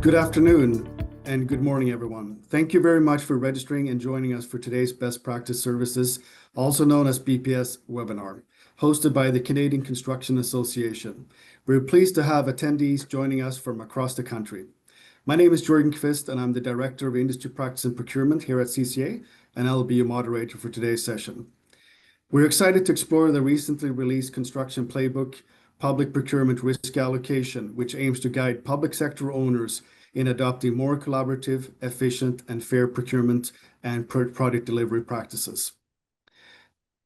Good afternoon and good morning, everyone. Thank you very much for registering and joining us for today's Best Practice Services, also known as BPS webinar, hosted by the Canadian Construction Association. We're pleased to have attendees joining us from across the country. My name is Jorgen Kvist, and I'm the Director of Industry Practice and Procurement here at CCA, and I'll be your moderator for today's session. We're excited to explore the recently released Construction Playbook, Public Procurement Risk Allocation, which aims to guide public sector owners in adopting more collaborative, efficient, and fair procurement and product delivery practices.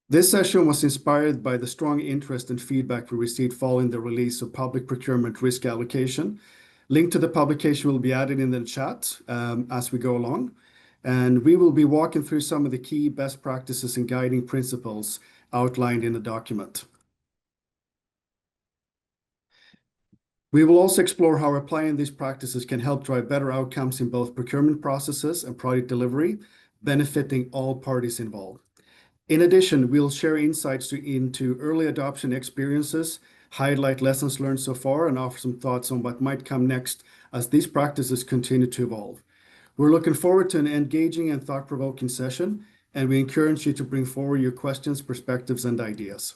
This session was inspired by the strong interest and feedback we received following the release of Public Procurement Risk Allocation. Link to the publication will be added in the chat as we go along, and we will be walking through some of the key best practices and guiding principles outlined in the document. We will also explore how applying these practices can help drive better outcomes in both procurement processes and product delivery, benefiting all parties involved. In addition, we'll share insights into early adoption experiences, highlight lessons learned so far, and offer some thoughts on what might come next as these practices continue to evolve. We're looking forward to an engaging and thought-provoking session, and we encourage you to bring forward your questions, perspectives, and ideas.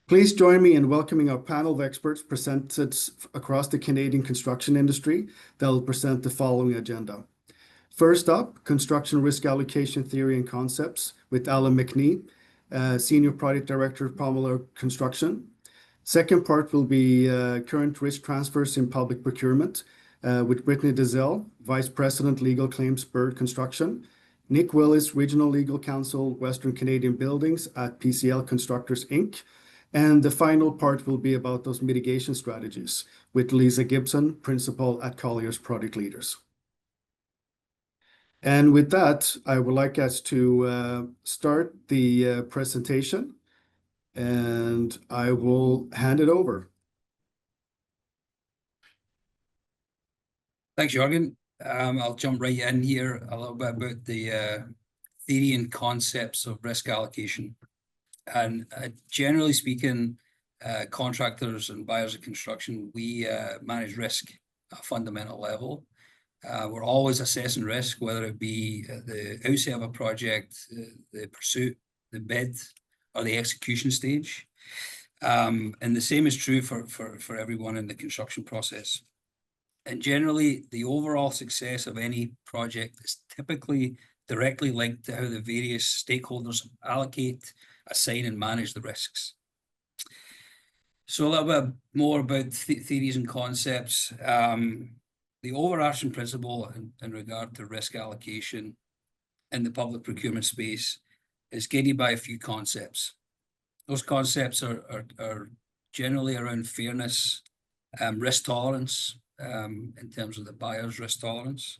Please join me in welcoming our panel of experts presented across the Canadian construction industry that will present the following agenda. First up, Construction Risk Allocation Theory and Concepts with Alan McNee, Senior Project Director of Palmer Construction. Second part will be Current Risk Transfers in Public Procurement with Brittany Dezell, Vice President Legal Claims, Bird Construction. Nick Willis, Regional Legal Counsel, Western Canadian Buildings at PCL Constructors, Inc. And the final part will be about those mitigation strategies with Lisa Gibson, Principal at Colliers Product Leaders. And with that, I would like us to start the presentation, and I will hand it over. Thanks, Jorgen. I'll jump right in here a little bit about the theory and concepts of risk allocation. And generally speaking, contractors and buyers of construction, we manage risk at a fundamental level. We're always assessing risk, whether it be the outset of a project, the pursuit, the bid, or the execution stage. And the same is true for everyone in the construction process. And generally, the overall success of any project is typically directly linked to how the various stakeholders allocate, assign, and manage the risks. So a little bit more about theories and concepts. The overarching principle in regard to risk allocation in the public procurement space is guided by a few concepts. Those concepts are generally around fairness, risk tolerance, in terms of the buyer's risk tolerance,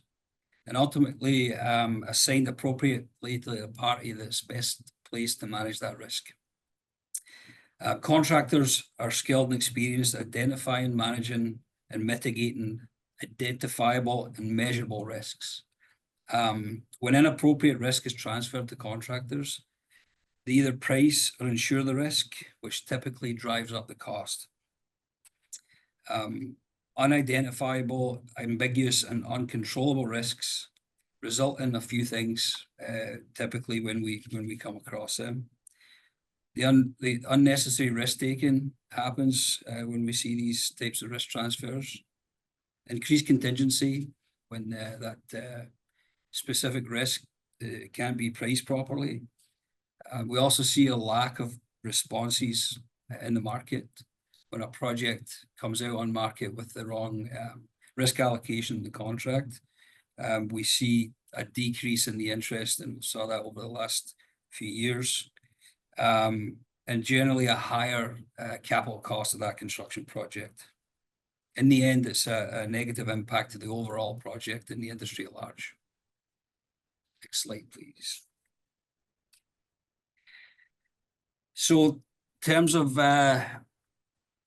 and ultimately assigned appropriately to the party that's best placed to manage that risk. Contractors are skilled and experienced at identifying, managing, and mitigating identifiable and measurable risks. When inappropriate risk is transferred to contractors, they either price or insure the risk, which typically drives up the cost. Unidentifiable, ambiguous, and uncontrollable risks result in a few things, typically when we come across them. The unnecessary risk-taking happens when we see these types of risk transfers. Increased contingency when that specific risk can't be priced properly. We also see a lack of responses in the market. When a project comes out on market with the wrong risk allocation in the contract, we see a decrease in the interest, and we saw that over the last few years, and generally a higher capital cost of that construction project. In the end, it's a negative impact to the overall project and the industry at large. Next slide, please. So in terms of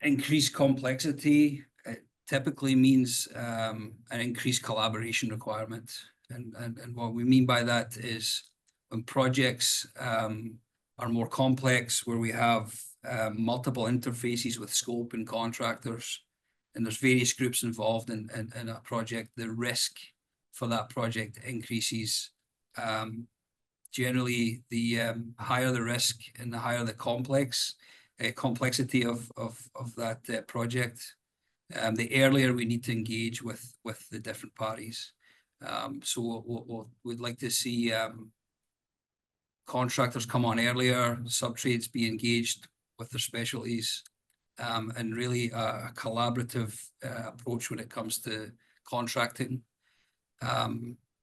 increased complexity, it typically means an increased collaboration requirement. And what we mean by that is when projects are more complex, where we have multiple interfaces with scope and contractors, and there's various groups involved in a project, the risk for that project increases. Generally, the higher the risk and the higher the complexity of that project, the earlier we need to engage with the different parties. So we'd like to see contractors come on earlier, subtrades be engaged with their specialties, and really a collaborative approach when it comes to contracting.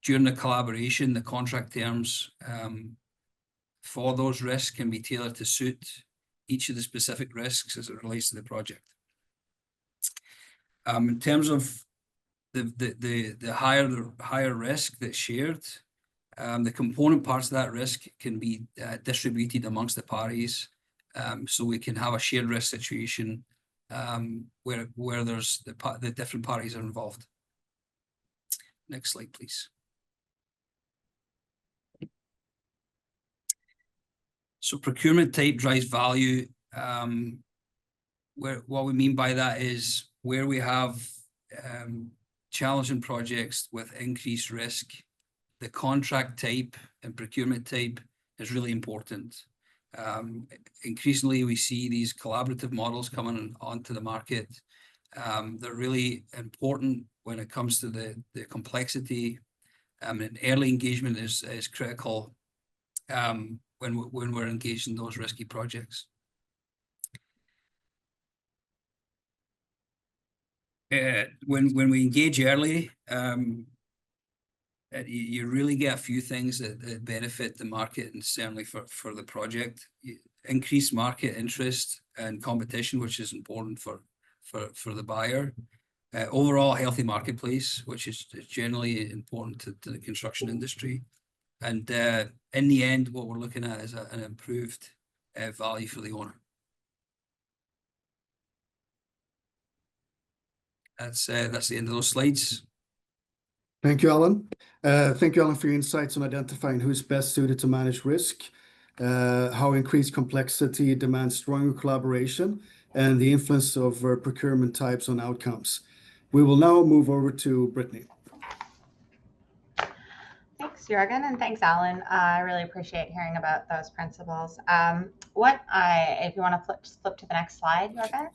During the collaboration, the contract terms for those risks can be tailored to suit each of the specific risks as it relates to the project. In terms of the higher risk that's shared, the component parts of that risk can be distributed amongst the parties, so we can have a shared risk situation where there's the different parties are involved. Next slide, please. So procurement type drives value. What we mean by that is where we have challenging projects with increased risk, the contract type and procurement type is really important. Increasingly, we see these collaborative models coming onto the market. They're really important when it comes to the complexity. And early engagement is critical when we're engaged in those risky projects. When we engage early, you really get a few things that benefit the market, and certainly for the project. Increased market interest and competition, which is important for the buyer. Overall healthy marketplace, which is generally important to the construction industry. And in the end, what we're looking at is an improved value for the owner. That's the end of those slides. Thank you, Alan. Thank you, Alan, for your insights on identifying who's best suited to manage risk, how increased complexity demands stronger collaboration, and the influence of procurement types on outcomes. We will now move over to Brittany. Thanks, Jürgen, and thanks, Alan. I really appreciate hearing about those principles. If you want to flip to the next slide, Jürgen.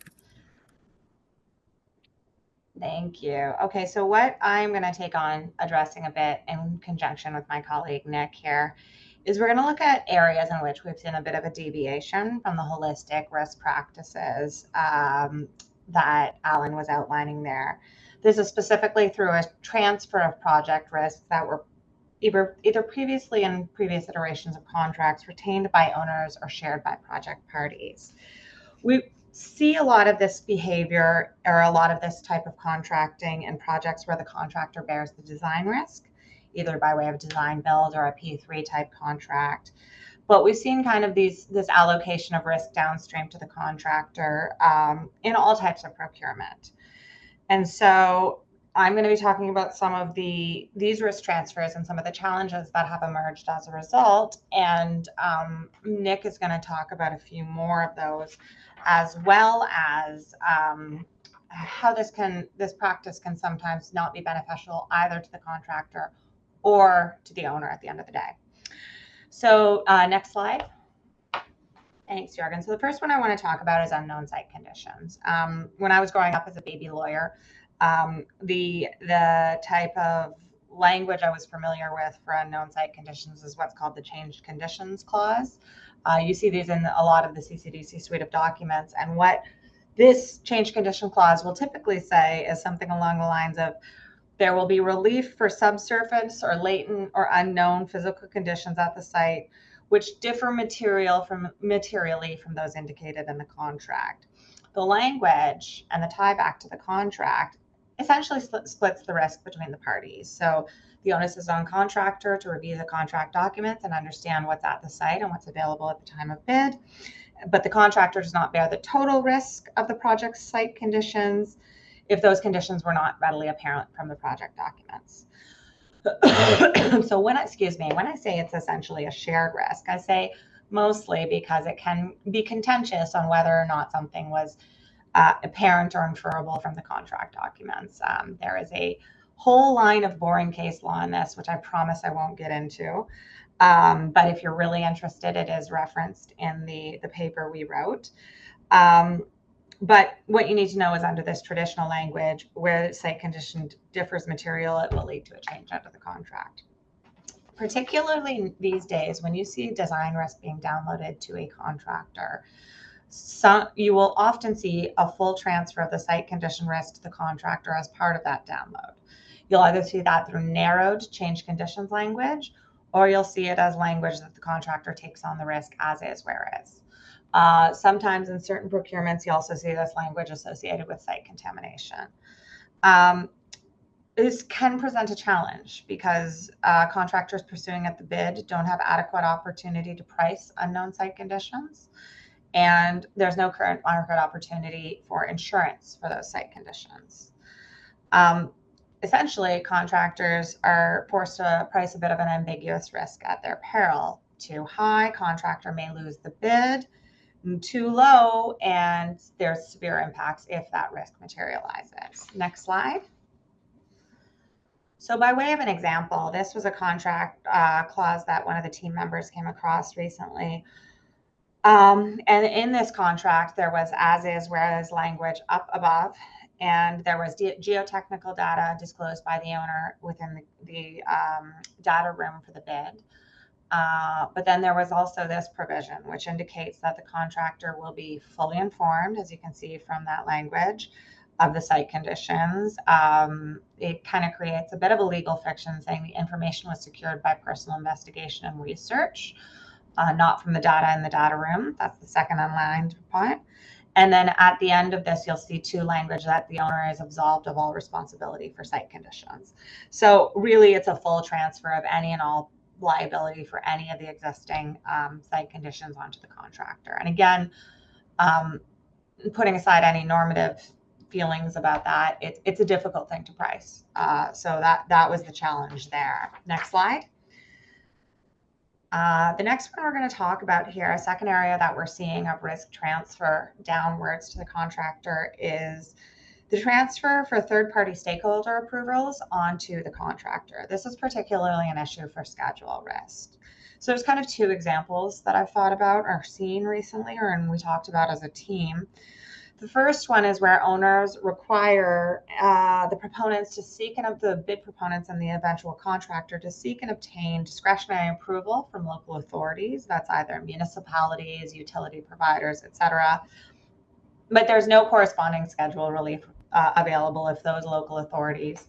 Thank you. Okay, so what I'm going to take on addressing a bit in conjunction with my colleague Nick here is we're going to look at areas in which we've seen a bit of a deviation from the holistic risk practices that Alan was outlining there. This is specifically through a transfer of project risks that were either previously in previous iterations of contracts retained by owners or shared by project parties. We see a lot of this behavior or a lot of this type of contracting in projects where the contractor bears the design risk, either by way of design build or a P3 type contract. But we've seen kind of this allocation of risk downstream to the contractor in all types of procurement. And so I'm going to be talking about some of these risk transfers and some of the challenges that have emerged as a result. And Nick is going to talk about a few more of those, as well as how this practice can sometimes not be beneficial either to the contractor or to the owner at the end of the day. So next slide. Thanks, Jürgen. So the first one I want to talk about is unknown site conditions. When I was growing up as a baby lawyer, the type of language I was familiar with for unknown site conditions is what's called the changed conditions clause. You see these in a lot of the CCDC suite of documents, and what this change condition clause will typically say is something along the lines of there will be relief for subsurface or latent or unknown physical conditions at the site which differ materially from those indicated in the contract. The language and the tie back to the contract essentially splits the risk between the parties. So the onus is on contractor to review the contract documents and understand what's at the site and what's available at the time of bid. But the contractor does not bear the total risk of the project's site conditions if those conditions were not readily apparent from the project documents. So when I say it's essentially a shared risk, I say mostly because it can be contentious on whether or not something was apparent or inferable from the contract documents. There is a whole line of boring case law in this, which I promise I won't get into. But if you're really interested, it is referenced in the paper we wrote. But what you need to know is under this traditional language, where the site condition differs material, it will lead to a change under the contract. Particularly these days, when you see design risk being downloaded to a contractor, you will often see a full transfer of the site condition risk to the contractor as part of that download. You'll either see that through narrowed change conditions language, or you'll see it as language that the contractor takes on the risk as is, where is. Sometimes in certain procurements, you also see this language associated with site contamination. This can present a challenge because contractors pursuing at the bid don't have adequate opportunity to price unknown site conditions, and there's no current market opportunity for insurance for those site conditions. Essentially, contractors are forced to price a bit of an ambiguous risk at their peril. Too high, contractor may lose the bid. Too low, and there's severe impacts if that risk materializes. Next slide. So by way of an example, this was a contract clause that one of the team members came across recently. And in this contract, there was as is, whereas language up above, and there was geotechnical data disclosed by the owner within the data room for the bid. But then there was also this provision, which indicates that the contractor will be fully informed, as you can see from that language, of the site conditions. It kind of creates a bit of a legal fiction saying the information was secured by personal investigation and research, not from the data in the data room. That's the second unlined point. And then at the end of this, you'll see two language that the owner is absolved of all responsibility for site conditions. So really, it's a full transfer of any and all liability for any of the existing site conditions onto the contractor. And again, putting aside any normative feelings about that, it's a difficult thing to price. So that was the challenge there. Next slide. The next one we're going to talk about here, a second area that we're seeing of risk transfer downwards to the contractor, is the transfer for third-party stakeholder approvals onto the contractor. This is particularly an issue for schedule risk. So there's kind of two examples that I've thought about or seen recently, and we talked about as a team. The first one is where owners require the proponents to seek the bid proponents and the eventual contractor to seek and obtain discretionary approval from local authorities. That's either municipalities, utility providers, etc. But there's no corresponding schedule relief available if those local authorities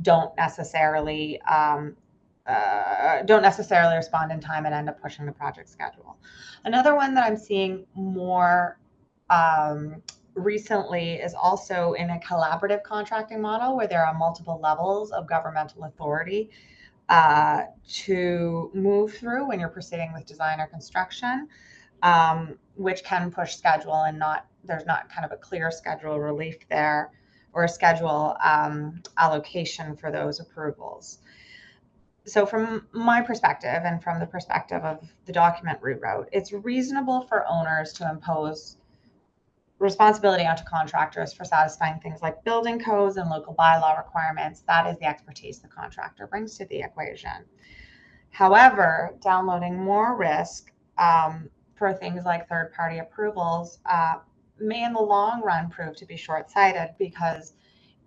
don't necessarily respond in time and end up pushing the project schedule. Another one that I'm seeing more recently is also in a collaborative contracting model where there are multiple levels of governmental authority to move through when you're proceeding with design or construction, which can push schedule, and there's not kind of a clear schedule relief there or a schedule allocation for those approvals. So from my perspective and from the perspective of the document we wrote, it's reasonable for owners to impose responsibility onto contractors for satisfying things like building codes and local bylaw requirements. That is the expertise the contractor brings to the equation. However, downloading more risk for things like third-party approvals may in the long run prove to be short-sighted, because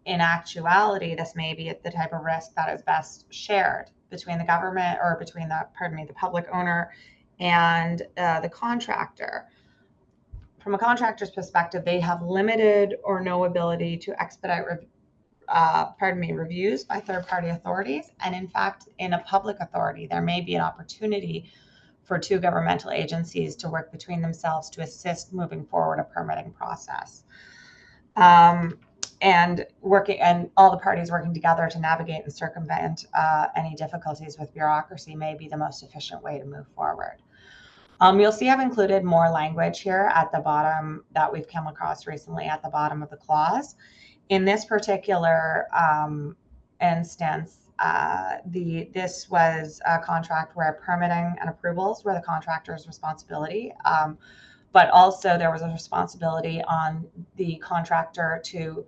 in actuality, this may be the type of risk that is best shared between the government or between the public owner and the contractor. From a contractor's perspective, they have limited or no ability to expedite reviews by third-party authorities. And in fact, in a public authority, there may be an opportunity for two governmental agencies to work between themselves to assist moving forward a permitting process. And all the parties working together to navigate and circumvent any difficulties with bureaucracy may be the most efficient way to move forward. You'll see I've included more language here at the bottom that we've come across recently at the bottom of the clause. In this particular instance, this was a contract where permitting and approvals were the contractor's responsibility. but also there was a responsibility on the contractor to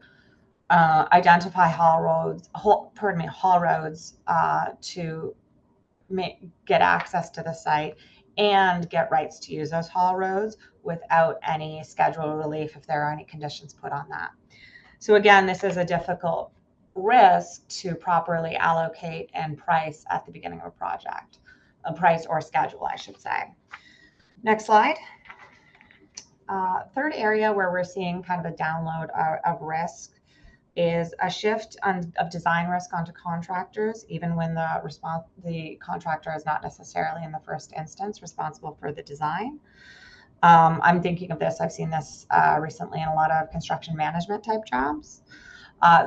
identify haul roads to get access to the site and get rights to use those haul roads without any schedule relief if there are any conditions put on that. So again, this is a difficult risk to properly allocate and price at the beginning of a project, a price or schedule, I should say. Next slide. Third area where we're seeing kind of a download of risk is a shift of design risk onto contractors, even when the contractor is not necessarily in the first instance responsible for the design. I'm thinking of this, I've seen this recently in a lot of construction management type jobs.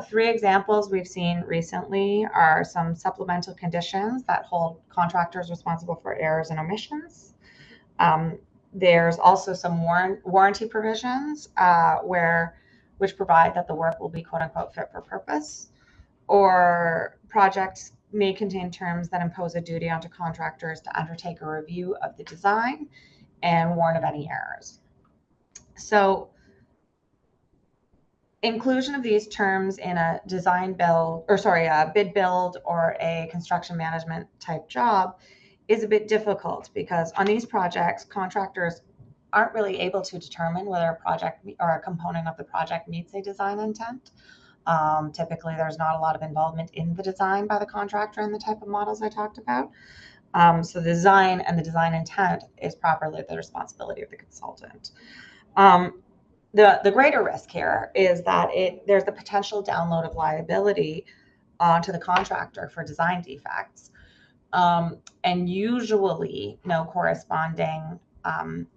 3 examples we've seen recently are some supplemental conditions that hold contractors responsible for errors and omissions. There's also some warranty provisions which provide that the work will be quote unquote fit for purpose, or projects may contain terms that impose a duty onto contractors to undertake a review of the design and warn of any errors. So inclusion of these terms in a a bid build or a construction management type job is a bit difficult, because on these projects, contractors aren't really able to determine whether a project or a component of the project meets a design intent. Typically, there's not a lot of involvement in the design by the contractor in the type of models I talked about. So the design and the design intent is properly the responsibility of the consultant. The greater risk here is that there's the potential download of liability onto the contractor for design defects, and usually no corresponding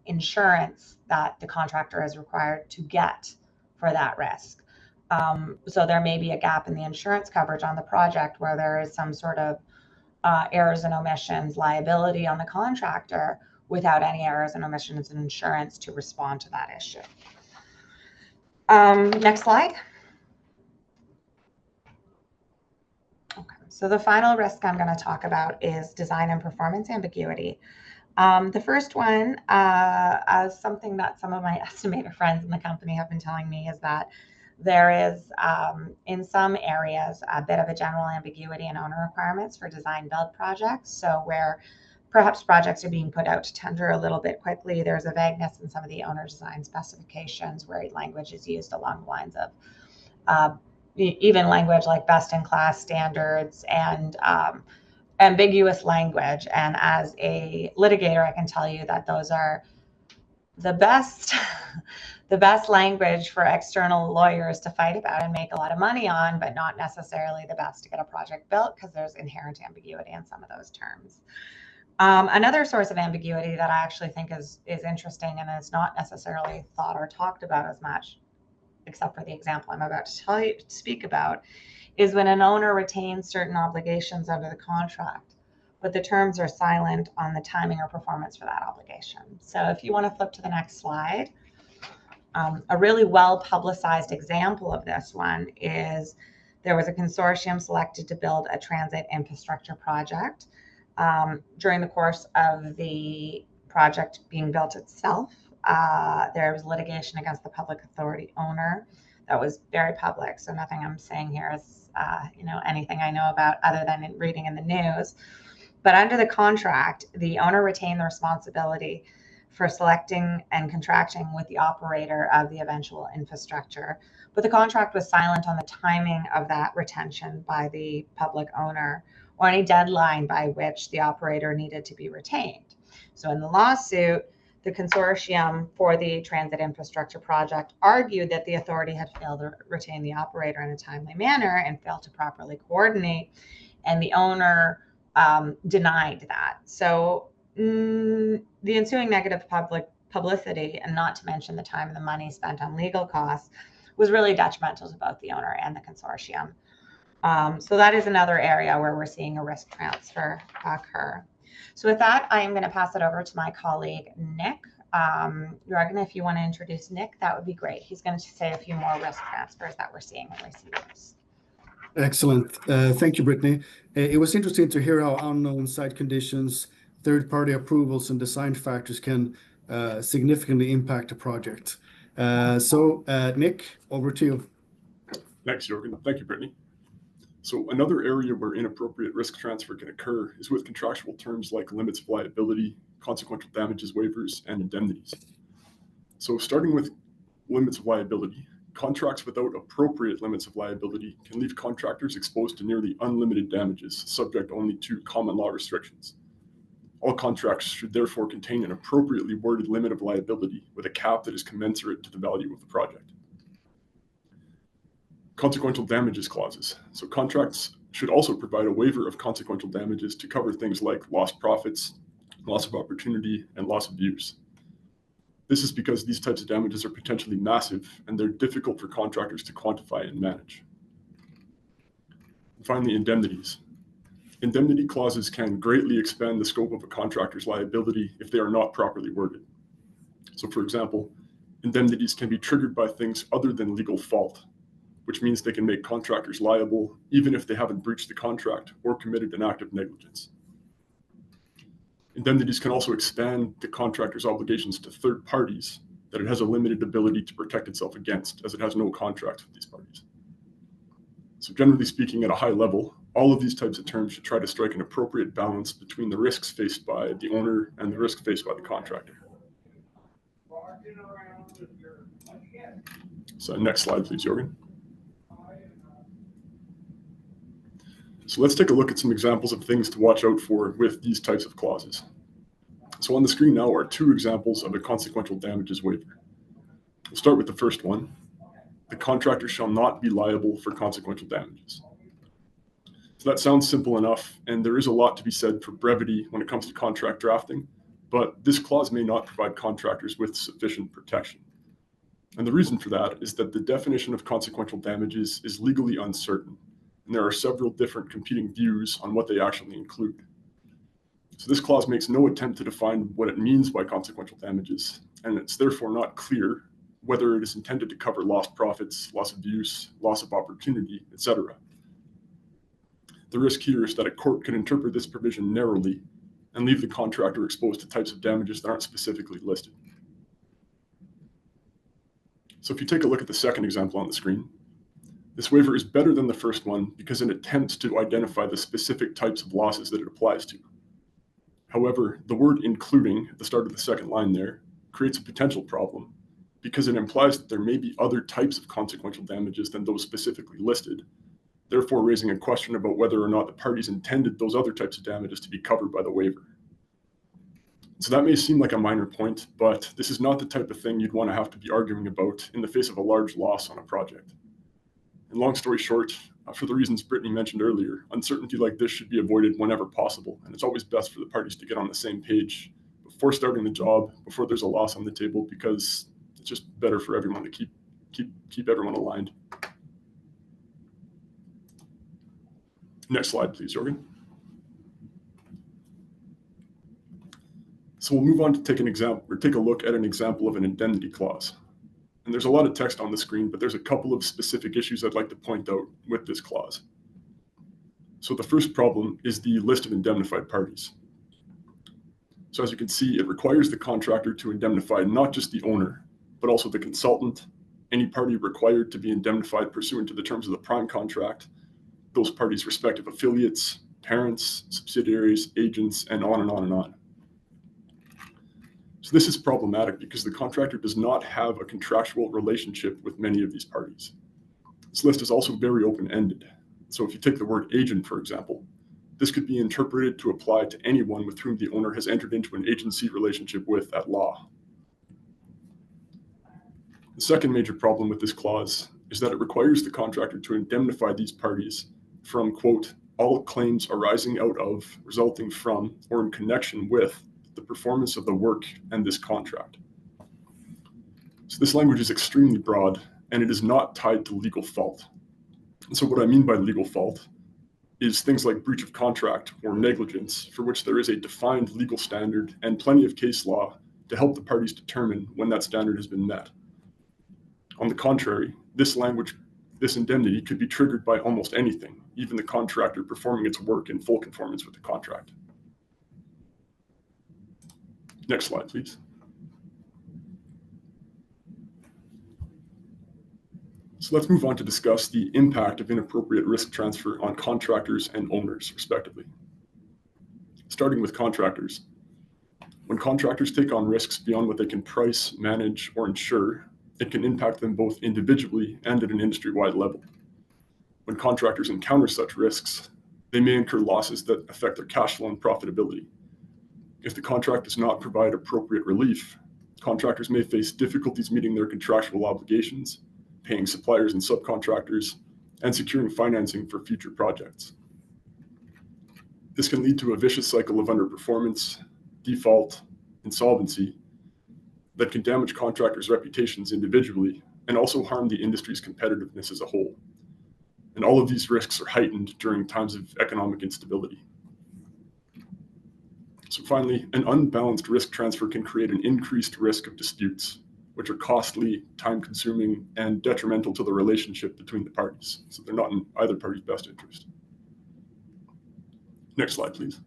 insurance that the contractor is required to get for that risk. So there may be a gap in the insurance coverage on the project where there is some sort of errors and omissions liability on the contractor without any errors and omissions in insurance to respond to that issue. Next slide. Okay, so the final risk I'm going to talk about is design and performance ambiguity. The first one, as something that some of my estimator friends in the company have been telling me, is that there is, in some areas, a bit of a general ambiguity in owner requirements for design build projects. So where perhaps projects are being put out to tender a little bit quickly, there's a vagueness in some of the owner design specifications where language is used along the lines of even language like best in class standards and ambiguous language. And as a litigator, I can tell you that those are the best the best language for external lawyers to fight about and make a lot of money on, but not necessarily the best to get a project built, because there's inherent ambiguity in some of those terms. Another source of ambiguity that I actually think is interesting and is not necessarily thought or talked about as much, except for the example I'm about to speak about, is when an owner retains certain obligations under the contract, but the terms are silent on the timing or performance for that obligation. So if you want to flip to the next slide, a really well publicized example of this one is there was a consortium selected to build a transit infrastructure project. During the course of the project being built itself, there was litigation against the public authority owner that was very public. So nothing I'm saying here is anything I know about other than reading in the news. But under the contract, the owner retained the responsibility for selecting and contracting with the operator of the eventual infrastructure. But the contract was silent on the timing of that retention by the public owner or any deadline by which the operator needed to be retained. So in the lawsuit, the consortium for the transit infrastructure project argued that the authority had failed to retain the operator in a timely manner and failed to properly coordinate, and the owner denied that. So the ensuing negative public publicity, and not to mention the time and the money spent on legal costs, was really detrimental to both the owner and the consortium. So that is another area where we're seeing a risk transfer occur. So with that, I am going to pass it over to my colleague, Nick. Jorgen, if you want to introduce Nick, that would be great. He's going to say a few more risk transfers that we're seeing in recent years. Excellent. Thank you, Brittany. It was interesting to hear how unknown site conditions, third-party approvals, and design factors can significantly impact a project. Nick, over to you. Thanks, Jorgen. Thank you, Brittany. So another area where inappropriate risk transfer can occur is with contractual terms like limits of liability, consequential damages waivers, and indemnities. So starting with limits of liability, contracts without appropriate limits of liability can leave contractors exposed to nearly unlimited damages, subject only to common law restrictions. All contracts should therefore contain an appropriately worded limit of liability with a cap that is commensurate to the value of the project. Consequential damages clauses. So contracts should also provide a waiver of consequential damages to cover things like lost profits, loss of opportunity, and loss of use. This is because these types of damages are potentially massive and they're difficult for contractors to quantify and manage. And finally, indemnities. Indemnity clauses can greatly expand the scope of a contractor's liability if they are not properly worded. So for example, indemnities can be triggered by things other than legal fault, which means they can make contractors liable even if they haven't breached the contract or committed an act of negligence. Indemnities can also expand the contractor's obligations to third parties that it has a limited ability to protect itself against, as it has no contracts with these parties. So generally speaking, at a high level, all of these types of terms should try to strike an appropriate balance between the risks faced by the owner and the risk faced by the contractor. So next slide, please, Jorgen. So let's take a look at some examples of things to watch out for with these types of clauses. So on the screen now are two examples of a consequential damages waiver. We'll start with the first one. The contractor shall not be liable for consequential damages. So that sounds simple enough, and there is a lot to be said for brevity when it comes to contract drafting, but this clause may not provide contractors with sufficient protection. And the reason for that is that the definition of consequential damages is legally uncertain, and there are several different competing views on what they actually include. So this clause makes no attempt to define what it means by consequential damages, and it's therefore not clear whether it is intended to cover lost profits, loss of use, loss of opportunity, etc. The risk here is that a court could interpret this provision narrowly and leave the contractor exposed to types of damages that aren't specifically listed. So if you take a look at the second example on the screen, this waiver is better than the first one because it attempts to identify the specific types of losses that it applies to. However, the word including at the start of the second line there creates a potential problem because it implies that there may be other types of consequential damages than those specifically listed, therefore raising a question about whether or not the parties intended those other types of damages to be covered by the waiver. So that may seem like a minor point, but this is not the type of thing you'd want to have to be arguing about in the face of a large loss on a project. And long story short, for the reasons Brittany mentioned earlier, uncertainty like this should be avoided whenever possible, and it's always best for the parties to get on the same page before starting the job, before there's a loss on the table, because it's just better for everyone to keep everyone aligned. Next slide, please, Jorgen. So we'll move on to take a look at an example of an indemnity clause. And there's a lot of text on the screen, but there's a couple of specific issues I'd like to point out with this clause. So the first problem is the list of indemnified parties. So as you can see, it requires the contractor to indemnify not just the owner, but also the consultant, any party required to be indemnified pursuant to the terms of the prime contract, those parties' respective affiliates, parents, subsidiaries, agents, and on and on and on. So this is problematic because the contractor does not have a contractual relationship with many of these parties. This list is also very open-ended. So if you take the word agent, for example, this could be interpreted to apply to anyone with whom the owner has entered into an agency relationship with at law. The second major problem with this clause is that it requires the contractor to indemnify these parties from, quote, all claims arising out of, resulting from, or in connection with the performance of the work and this contract. So this language is extremely broad, and it is not tied to legal fault. And so what I mean by legal fault is things like breach of contract or negligence, for which there is a defined legal standard and plenty of case law to help the parties determine when that standard has been met. On the contrary, this indemnity could be triggered by almost anything, even the contractor performing its work in full conformance with the contract. Next slide, please. So let's move on to discuss the impact of inappropriate risk transfer on contractors and owners, respectively. Starting with contractors. When contractors take on risks beyond what they can price, manage, or insure, it can impact them both individually and at an industry-wide level. When contractors encounter such risks, they may incur losses that affect their cash flow and profitability. If the contract does not provide appropriate relief, contractors may face difficulties meeting their contractual obligations, paying suppliers and subcontractors, and securing financing for future projects. This can lead to a vicious cycle of underperformance, default, insolvency that can damage contractors' reputations individually and also harm the industry's competitiveness as a whole. And all of these risks are heightened during times of economic instability. So finally, an unbalanced risk transfer can create an increased risk of disputes, which are costly, time-consuming, and detrimental to the relationship between the parties. So they're not in either party's best interest. Next slide, please.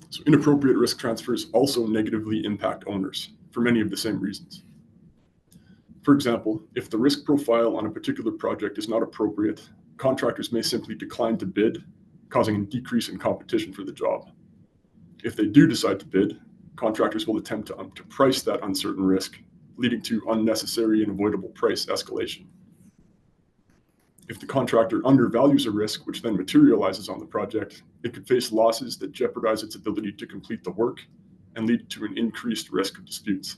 So inappropriate risk transfers also negatively impact owners for many of the same reasons. For example, if the risk profile on a particular project is not appropriate, contractors may simply decline to bid, causing a decrease in competition for the job. If they do decide to bid, contractors will attempt to price that uncertain risk, leading to unnecessary and avoidable price escalation. If the contractor undervalues a risk, which then materializes on the project, it could face losses that jeopardize its ability to complete the work and lead to an increased risk of disputes.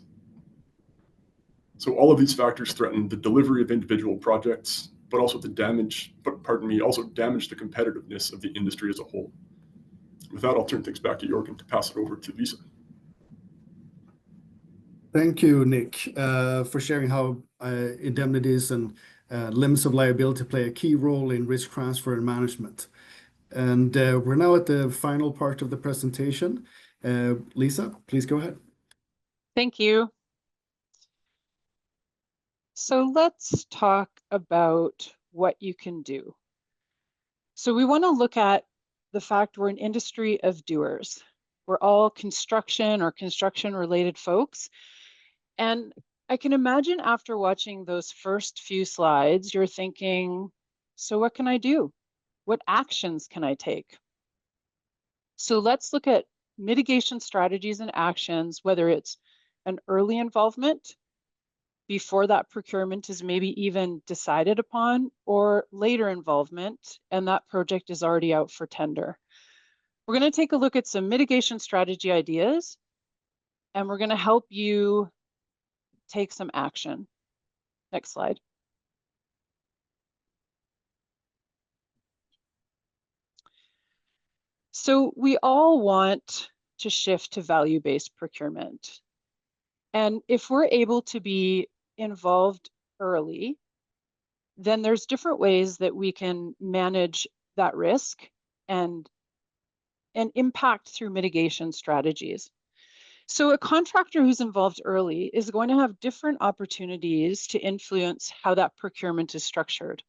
So all of these factors threaten the delivery of individual projects, but also damage the competitiveness of the industry as a whole. With that, I'll turn things back to Jorgen to pass it over to Lisa. Thank you, Nick, for sharing how indemnities and limits of liability play a key role in risk transfer and management. And we're now at the final part of the presentation. Lisa, please go ahead. Thank you. So let's talk about what you can do. So we want to look at the fact we're an industry of doers. We're all construction or construction-related folks. And I can imagine after watching those first few slides, you're thinking, so what can I do? What actions can I take? So let's look at mitigation strategies and actions, whether it's an early involvement before that procurement is maybe even decided upon, or later involvement and that project is already out for tender. We're going to take a look at some mitigation strategy ideas, and we're going to help you take some action. Next slide. So we all want to shift to value-based procurement. And if we're able to be involved early, then there's different ways that we can manage that risk and impact through mitigation strategies. So a contractor who's involved early is going to have different opportunities to influence how that procurement is structured.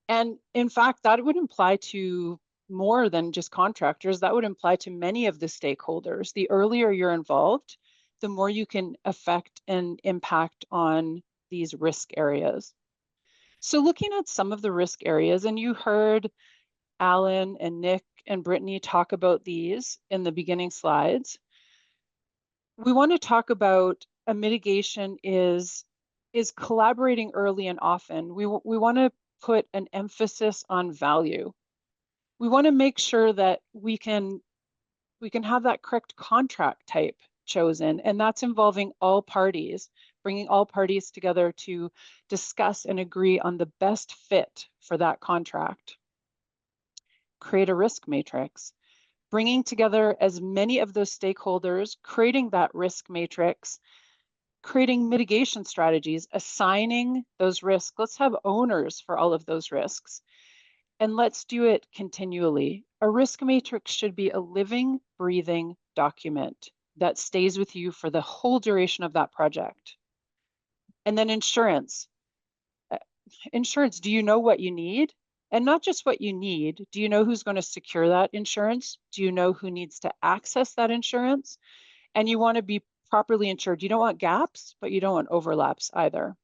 And in fact, that would apply to more than just contractors. That would apply to many of the stakeholders. The earlier you're involved, the more you can affect and impact on these risk areas. So looking at some of the risk areas, and you heard Alan and Nick and Brittany talk about these in the beginning slides. We want to talk about a mitigation is collaborating early and often. We want to put an emphasis on value. We want to make sure that we can have that correct contract type chosen, and that's involving all parties, bringing all parties together to discuss and agree on the best fit for that contract. Create a risk matrix, bringing together as many of those stakeholders, creating that risk matrix, creating mitigation strategies, assigning those risks. Let's have owners for all of those risks, and let's do it continually. A risk matrix should be a living, breathing document that stays with you for the whole duration of that project. And then insurance. Insurance, do you know what you need? And not just what you need, do you know who's going to secure that insurance? Do you know who needs to access that insurance? And you want to be properly insured. You don't want gaps, but you don't want overlaps either.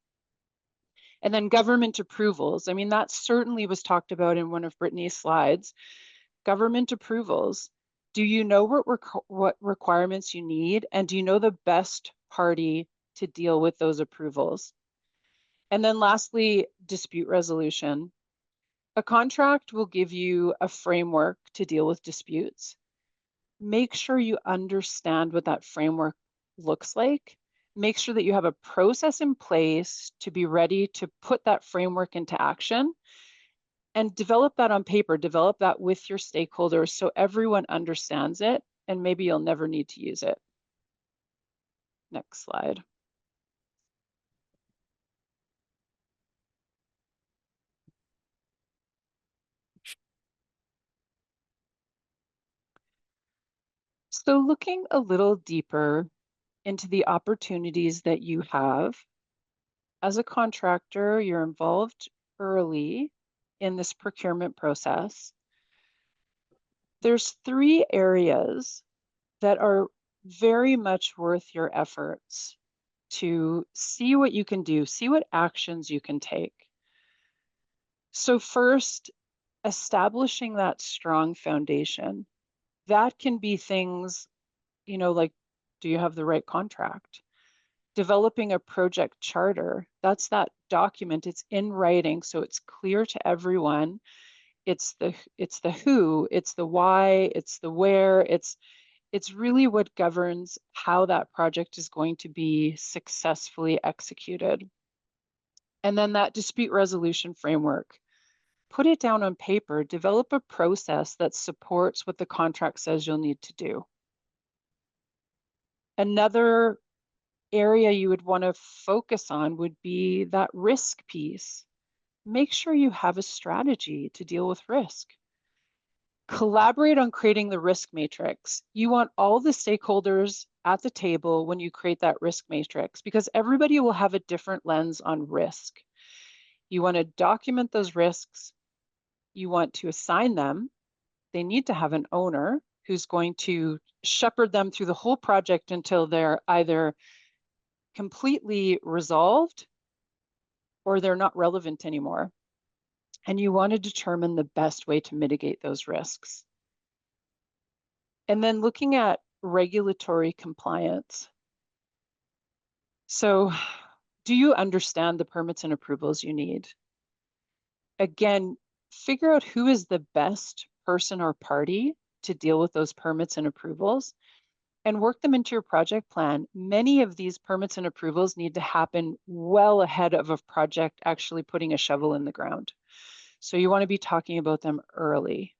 And then government approvals. I mean, that certainly was talked about in one of Brittany's slides. Government approvals. Do you know what requirements you need? And do you know the best party to deal with those approvals? And then lastly, dispute resolution. A contract will give you a framework to deal with disputes. Make sure you understand what that framework looks like. Make sure that you have a process in place to be ready to put that framework into action, and develop that on paper, develop that with your stakeholders so everyone understands it, and maybe you'll never need to use it. Next slide. So looking a little deeper into the opportunities that you have as a contractor, you're involved early in this procurement process. There's 3 areas that are very much worth your efforts to see what you can do, see what actions you can take. So first, establishing that strong foundation. That can be things, like, do you have the right contract? Developing a project charter. That's that document. It's in writing, so it's clear to everyone. It's the who, it's the why, it's the where, it's really what governs how that project is going to be successfully executed. And then that dispute resolution framework. Put it down on paper, develop a process that supports what the contract says you'll need to do. Another area you would want to focus on would be that risk piece. Make sure you have a strategy to deal with risk. Collaborate on creating the risk matrix. You want all the stakeholders at the table when you create that risk matrix, because everybody will have a different lens on risk. You want to document those risks. You want to assign them. They need to have an owner who's going to shepherd them through the whole project until they're either completely resolved or they're not relevant anymore. And you want to determine the best way to mitigate those risks. And then looking at regulatory compliance. So, do you understand the permits and approvals you need? Again, figure out who is the best person or party to deal with those permits and approvals, and work them into your project plan. Many of these permits and approvals need to happen well ahead of a project actually putting a shovel in the ground. So you want to be talking about them early.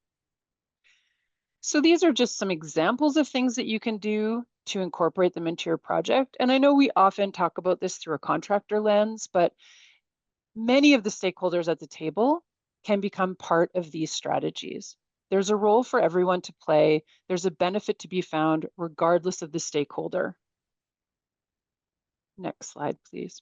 So these are just some examples of things that you can do to incorporate them into your project. And I know we often talk about this through a contractor lens, but many of the stakeholders at the table can become part of these strategies. There's a role for everyone to play. There's a benefit to be found regardless of the stakeholder. Next slide, please.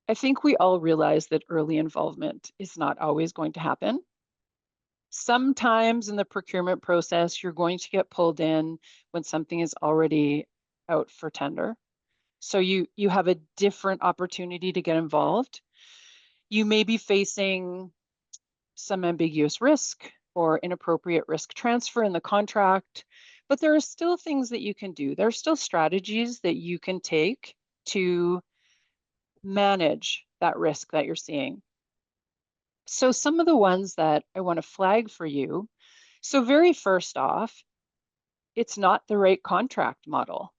I think we all realize that early involvement is not always going to happen. Sometimes in the procurement process, you're going to get pulled in when something is already out for tender. So you have a different opportunity to get involved. You may be facing some ambiguous risk or inappropriate risk transfer in the contract, but there are still things that you can do. There are still strategies that you can take to manage that risk that you're seeing. So some of the ones that I want to flag for you. So very first off, it's not the right contract model.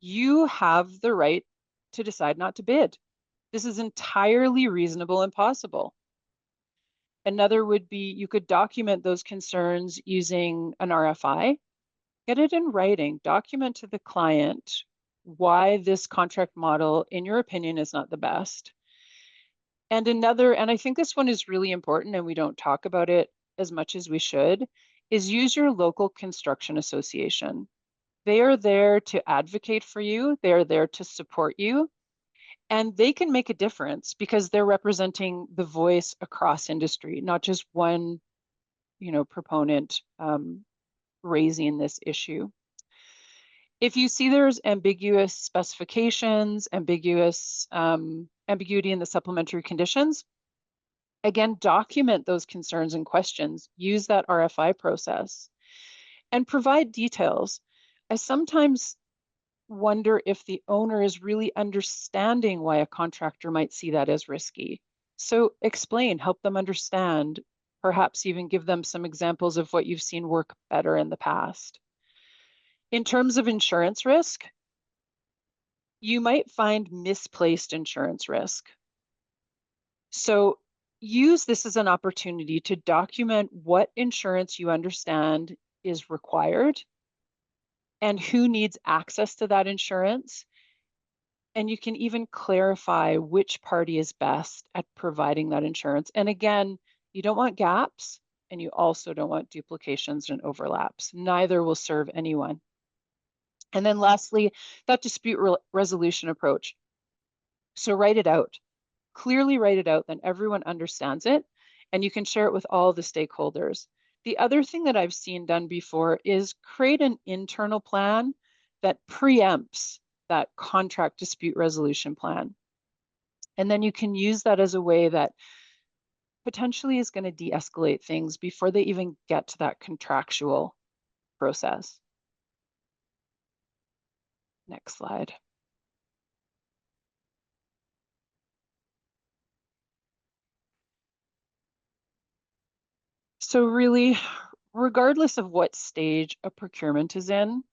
You have the right to decide not to bid. This is entirely reasonable and possible. Another would be you could document those concerns using an RFI, get it in writing, document to the client why this contract model, in your opinion, is not the best. And I think this one is really important and we don't talk about it as much as we should, is use your local construction association. They are there to advocate for you. They are there to support you. And they can make a difference because they're representing the voice across industry, not just one proponent raising this issue. If you see there's ambiguous specifications, ambiguity in the supplementary conditions, again, document those concerns and questions. Use that RFI process and provide details. I sometimes wonder if the owner is really understanding why a contractor might see that as risky. So explain, help them understand, perhaps even give them some examples of what you've seen work better in the past. In terms of insurance risk, you might find misplaced insurance risk. So use this as an opportunity to document what insurance you understand is required and who needs access to that insurance. And you can even clarify which party is best at providing that insurance. And again, you don't want gaps, and you also don't want duplications and overlaps. Neither will serve anyone. And then lastly, that dispute resolution approach. So write it out. Clearly write it out, then everyone understands it, and you can share it with all the stakeholders. The other thing that I've seen done before is create an internal plan that preempts that contract dispute resolution plan. And then you can use that as a way that potentially is going to de-escalate things before they even get to that contractual process. Next slide. So really, regardless of what stage a procurement is in,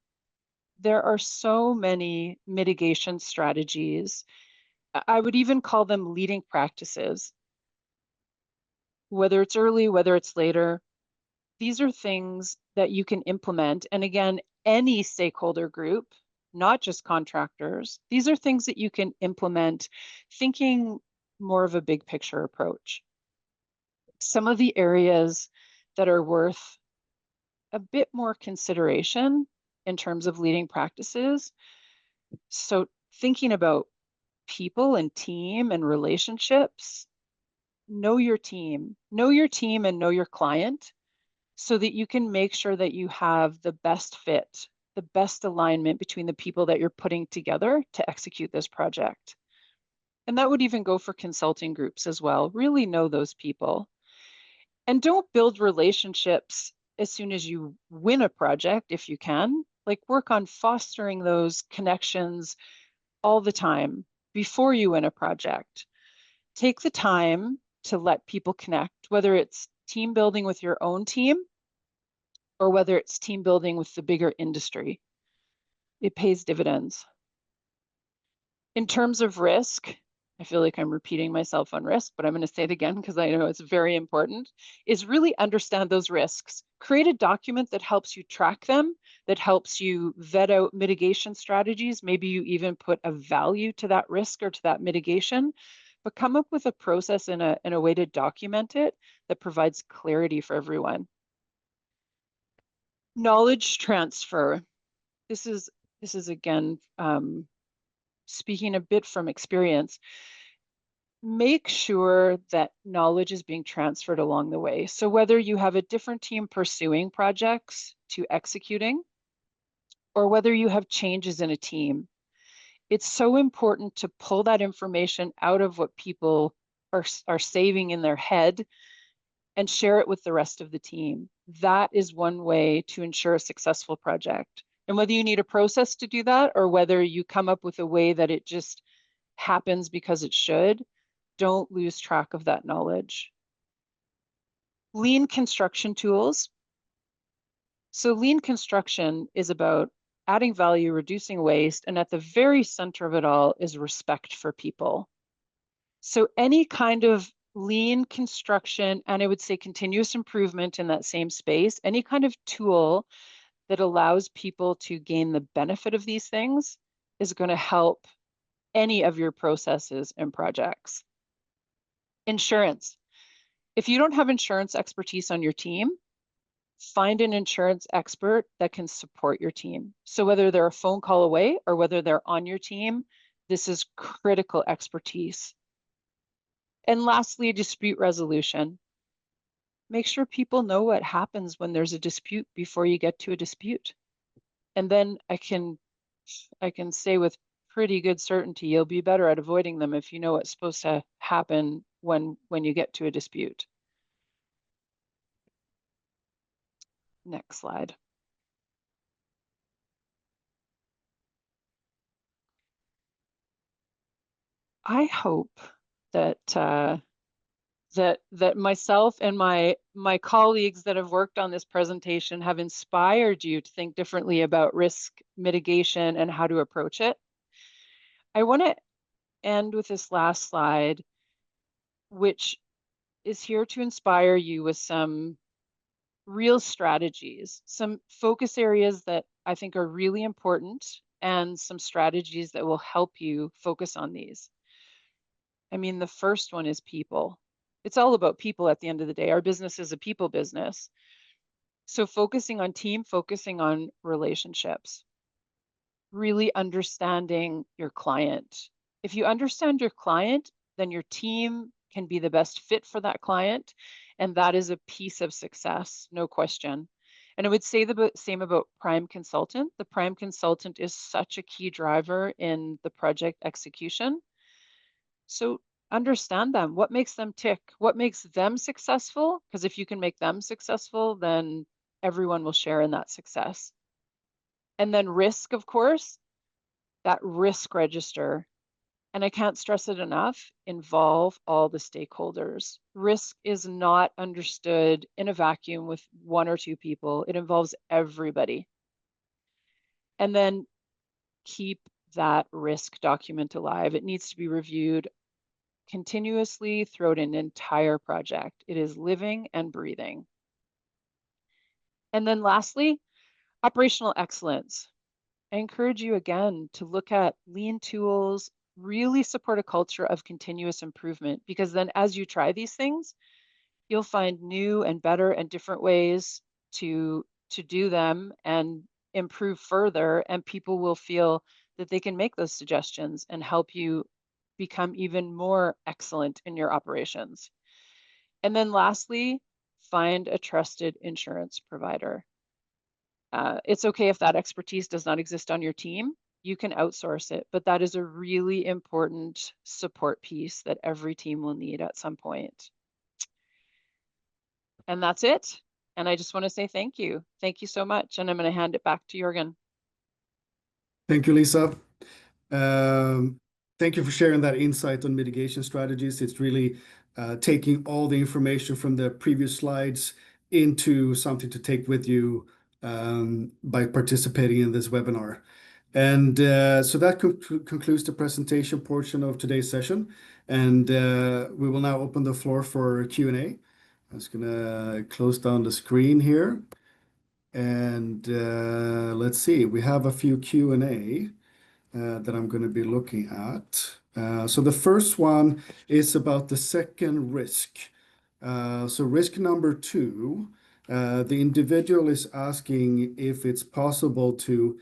there are so many mitigation strategies. I would even call them leading practices. Whether it's early, whether it's later, these are things that you can implement. And again, any stakeholder group, not just contractors, these are things that you can implement thinking more of a big picture approach. Some of the areas that are worth a bit more consideration in terms of leading practices. So thinking about people and team and relationships, know your team and know your client so that you can make sure that you have the best fit, the best alignment between the people that you're putting together to execute this project. And that would even go for consulting groups as well. Really know those people. And don't build relationships as soon as you win a project, if you can. Like, work on fostering those connections all the time before you win a project. Take the time to let people connect, whether it's team building with your own team or whether it's team building with the bigger industry. It pays dividends. In terms of risk, I feel like I'm repeating myself on risk, but I'm going to say it again because I know it's very important, is really understand those risks. Create a document that helps you track them, that helps you vet out mitigation strategies. Maybe you even put a value to that risk or to that mitigation, but come up with a process and a way to document it that provides clarity for everyone. Knowledge transfer. This is again, speaking a bit from experience. Make sure that knowledge is being transferred along the way. So whether you have a different team pursuing projects to executing, or whether you have changes in a team, it's so important to pull that information out of what people are saving in their head and share it with the rest of the team. That is one way to ensure a successful project. And whether you need a process to do that, or whether you come up with a way that it just happens because it should, don't lose track of that knowledge. Lean construction tools. So lean construction is about adding value, reducing waste, and at the very center of it all is respect for people. So any kind of lean construction, and I would say continuous improvement in that same space, any kind of tool that allows people to gain the benefit of these things is going to help any of your processes and projects. Insurance. If you don't have insurance expertise on your team, find an insurance expert that can support your team. So whether they're a phone call away or whether they're on your team, this is critical expertise. And lastly, dispute resolution. make sure people know what happens when there's a dispute before you get to a dispute. And then I can say with pretty good certainty, you'll be better at avoiding them if you know what's supposed to happen when you get to a dispute. Next slide. I hope that that myself and my colleagues that have worked on this presentation have inspired you to think differently about risk mitigation and how to approach it. I want to end with this last slide, which is here to inspire you with some real strategies, some focus areas that I think are really important, and some strategies that will help you focus on these. I mean, the first one is people. It's all about people at the end of the day. Our business is a people business. So focusing on team, focusing on relationships, really understanding your client. If you understand your client, then your team can be the best fit for that client. And that is a piece of success, no question. And I would say the same about prime consultant. The prime consultant is such a key driver in the project execution. So understand them. What makes them tick? What makes them successful? Because if you can make them successful, then everyone will share in that success. And then risk, of course, that risk register. And I can't stress it enough, involve all the stakeholders. Risk is not understood in a vacuum with one or two people. It involves everybody. And then keep that risk document alive. It needs to be reviewed continuously throughout an entire project. It is living and breathing. And then lastly, operational excellence. I encourage you again to look at lean tools, really support a culture of continuous improvement, because then as you try these things, you'll find new and better and different ways to do them and improve further, and people will feel that they can make those suggestions and help you become even more excellent in your operations. And then lastly, find a trusted insurance provider. It's okay if that expertise does not exist on your team. You can outsource it, but that is a really important support piece that every team will need at some point. And that's it. And I just want to say thank you. Thank you so much. And I'm going to hand it back to Jürgen. Thank you, Lisa. Thank you for sharing that insight on mitigation strategies. It's really taking all the information from the previous slides into something to take with you by participating in this webinar. And so that concludes the presentation portion of today's session. And we will now open the floor for Q&A. I'm just going to close down the screen here. And let's see, we have a few Q&A that I'm going to be looking at. So the first one is about the second risk. So risk number 2, the individual is asking if it's possible to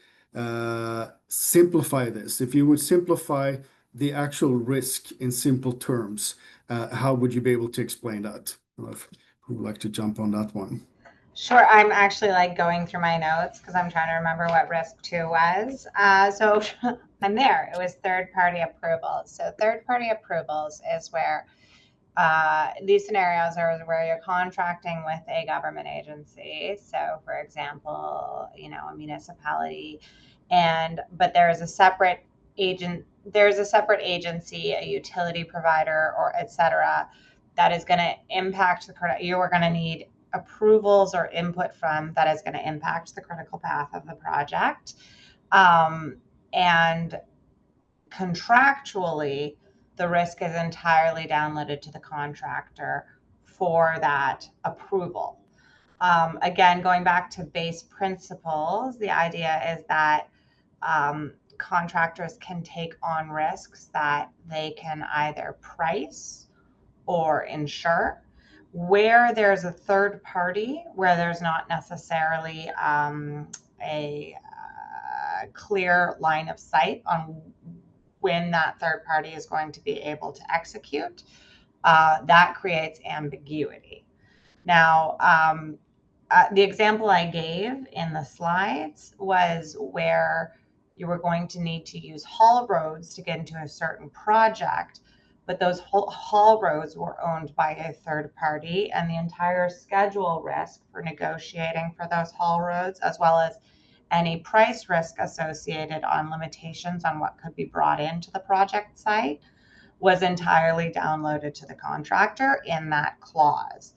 simplify this. If you would simplify the actual risk in simple terms, how would you be able to explain that? Who would like to jump on that one? Sure. I'm actually like going through my notes because I'm trying to remember what risk 2 was. So I'm there. It was third-party approvals. So third-party approvals is where these scenarios are where you're contracting with a government agency. So for example, a municipality, but there's a separate agency, a utility provider, or et cetera, that is going to impact you are going to need approvals or input from that is going to impact the critical path of the project. And contractually, the risk is entirely downloaded to the contractor for that approval. Again, going back to base principles, the idea is that contractors can take on risks that they can either price or insure. Where there's a third party, where there's not necessarily a clear line of sight on when that third party is going to be able to execute, that creates ambiguity. Now, the example I gave in the slides was where you were going to need to use haul roads to get into a certain project, but those haul roads were owned by a third party, and the entire schedule risk for negotiating for those haul roads, as well as any price risk associated on limitations on what could be brought into the project site, was entirely downloaded to the contractor in that clause.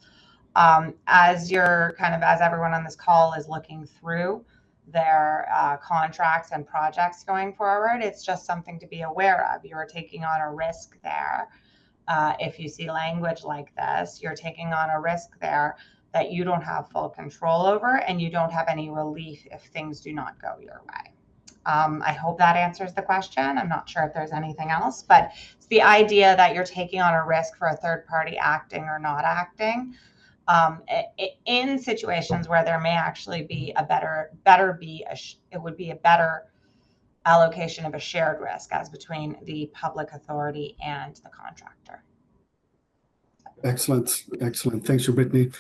As everyone on this call is looking through their contracts and projects going forward, it's just something to be aware of. You're taking on a risk there. If you see language like this, you're taking on a risk there that you don't have full control over, and you don't have any relief if things do not go your way. I hope that answers the question. I'm not sure if there's anything else, but it's the idea that you're taking on a risk for a third party acting or not acting. In situations where there may actually be a better allocation of a shared risk as between the public authority and the contractor. Excellent. Thanks, Brittany.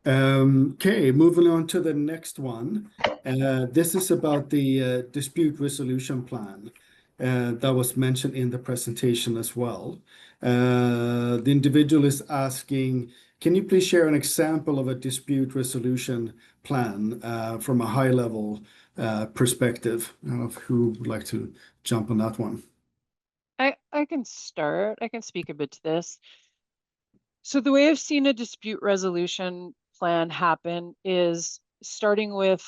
Okay, moving on to the next one. This is about the dispute resolution plan that was mentioned in the presentation as well. The individual is asking, can you please share an example of a dispute resolution plan from a high level perspective? I don't know who would like to jump on that one. I can start. I can speak a bit to this. So the way I've seen a dispute resolution plan happen is starting with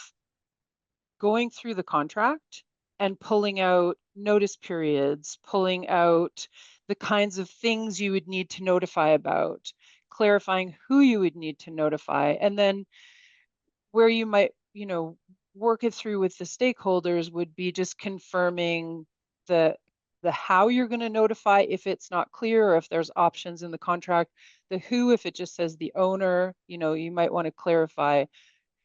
going through the contract and pulling out notice periods, pulling out the kinds of things you would need to notify about, clarifying who you would need to notify, and then where you might, work it through with the stakeholders would be just confirming the how you're going to notify if it's not clear, or if there's options in the contract, the who, if it just says the owner, you might want to clarify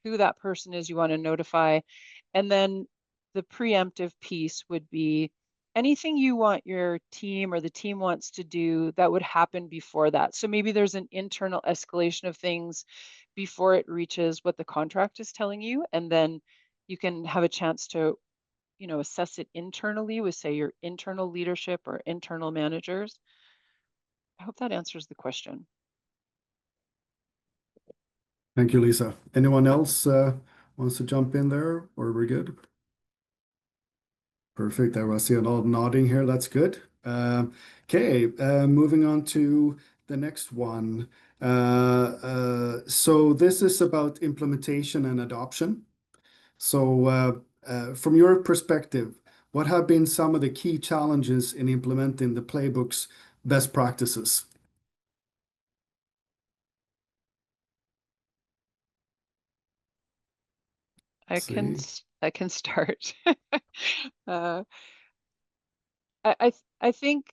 who that person is you want to notify. And then the preemptive piece would be anything you want your team or the team wants to do that would happen before that. So maybe there's an internal escalation of things before it reaches what the contract is telling you. And then you can have a chance to, assess it internally with, say, your internal leadership or internal managers. I hope that answers the question. Thank you, Lisa. Anyone else wants to jump in there, or we're good? Perfect. I see a lot of nodding here. That's good. Okay, moving on to the next one. So this is about implementation and adoption. So from your perspective, what have been some of the key challenges in implementing the Playbook's best practices? I can start. I think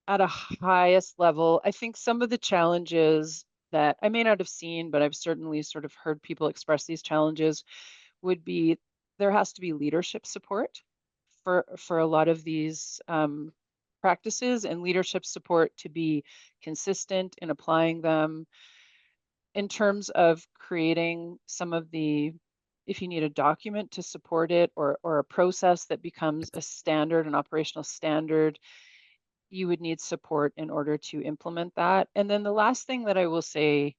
at a highest level, I think some of the challenges that I may not have seen, but I've certainly sort of heard people express these challenges would be there has to be leadership support for a lot of these practices, and leadership support to be consistent in applying them. In terms of creating some of the, if you need a document to support it, or a process that becomes a standard, an operational standard, you would need support in order to implement that. And then the last thing that I will say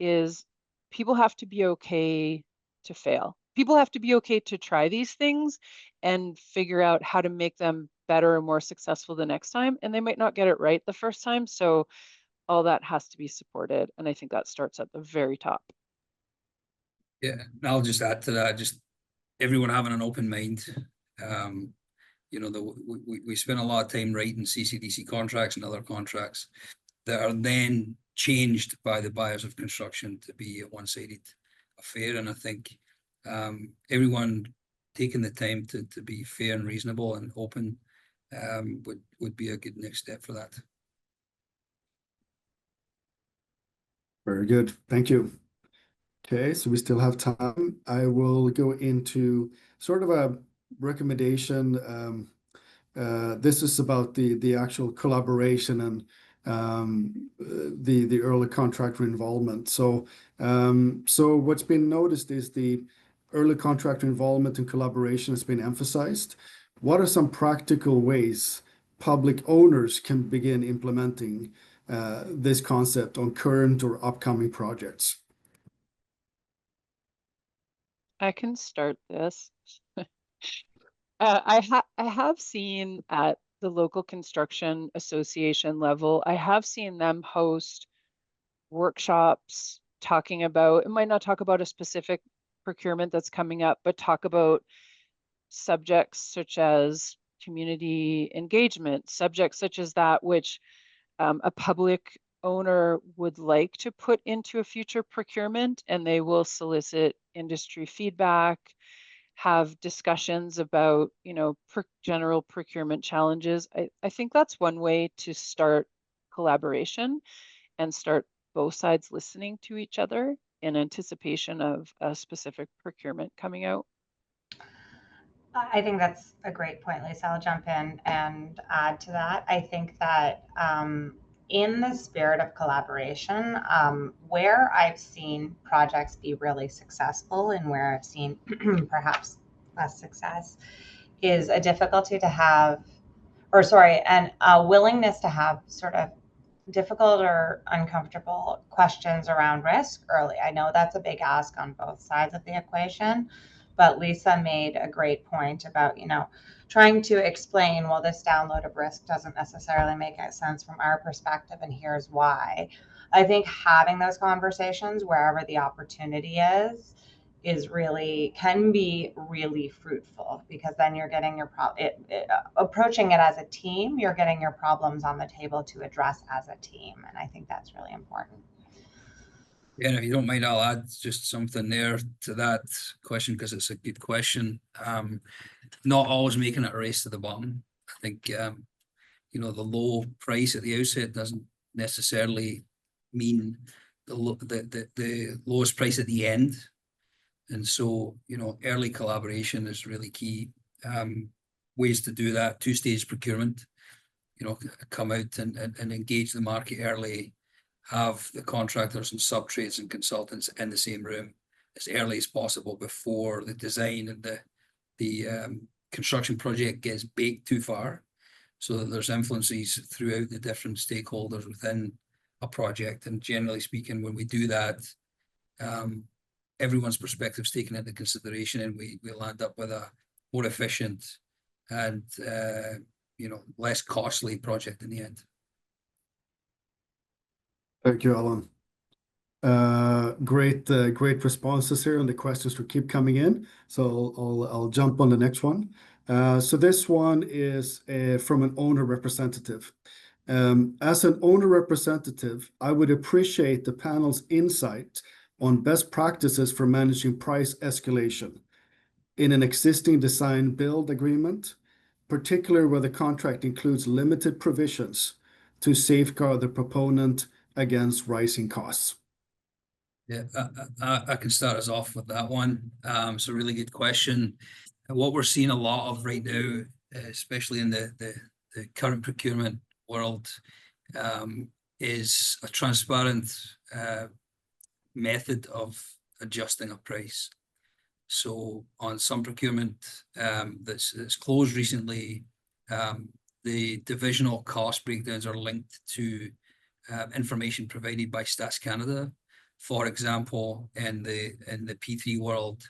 is people have to be okay to fail. People have to be okay to try these things and figure out how to make them better and more successful the next time. And they might not get it right the first time. So all that has to be supported. And I think that starts at the very top. Yeah, and I'll just add to that, just everyone having an open mind. We spend a lot of time writing CCDC contracts and other contracts that are then changed by the buyers of construction to be a one-sided affair. And I think everyone taking the time to be fair and reasonable and open would be a good next step for that. Very good. Thank you. Okay, so we still have time. I will go into sort of a recommendation. This is about the actual collaboration the early contractor involvement. So what's been noticed is the early contractor involvement and collaboration has been emphasized. What are some practical ways public owners can begin implementing this concept on current or upcoming projects? I can start this. I have seen at the local construction association level, I have seen them host workshops talking about, it might not talk about a specific procurement that's coming up, but talk about subjects such as community engagement, subjects such as that which a public owner would like to put into a future procurement, and they will solicit industry feedback, have discussions about, general procurement challenges. I think that's one way to start collaboration and start both sides listening to each other in anticipation of a specific procurement coming out. I think that's a great point, Lisa. I'll jump in and add to that. I think that in the spirit of collaboration, where I've seen projects be really successful and where I've seen perhaps less success is a difficulty to have, and a willingness to have sort of difficult or uncomfortable questions around risk early. I know that's a big ask on both sides of the equation, but Lisa made a great point about, trying to explain, well, this download of risk doesn't necessarily make sense from our perspective, and here's why. I think having those conversations wherever the opportunity can be really fruitful, because then you're getting your approaching it as a team, you're getting your problems on the table to address as a team, and I think that's really important. Yeah, and if you don't mind, I'll add just something there to that question, because it's a good question. Not always making it a race to the bottom. I think the low price at the outset doesn't necessarily mean the lowest price at the end. And so, early collaboration is really key. Ways to do that: two-stage procurement, come out and engage the market early, have the contractors and subtrades and consultants in the same room as early as possible before the design and the construction project gets baked too far, so that there's influences throughout the different stakeholders within a project. And generally speaking, when we do that, everyone's perspective is taken into consideration, and we land up with a more efficient and less costly project in the end. Thank you, Alan. Great responses here, and the questions will keep coming in. So I'll jump on the next one. So this one is from an owner representative. As an owner representative, I would appreciate the panel's insight on best practices for managing price escalation in an existing design build agreement, particularly where the contract includes limited provisions to safeguard the proponent against rising costs. Yeah, I can start us off with that one. It's a really good question. And what we're seeing a lot of right now, especially in the current procurement world, is a transparent method of adjusting a price. So on some procurement that's closed recently, the divisional cost breakdowns are linked to information provided by Stats Canada. For example, in the P3 world,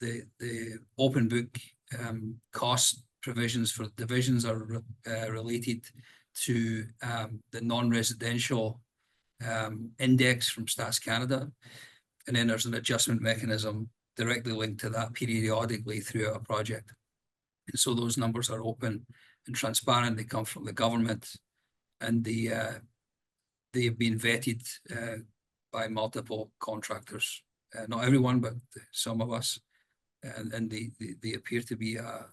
the open book cost provisions for divisions are related to the non-residential index from Stats Canada, and then there's an adjustment mechanism directly linked to that periodically throughout a project. And so those numbers are open and transparent. They come from the government, and they have been vetted by multiple contractors. Not everyone, but some of us. And they appear to be an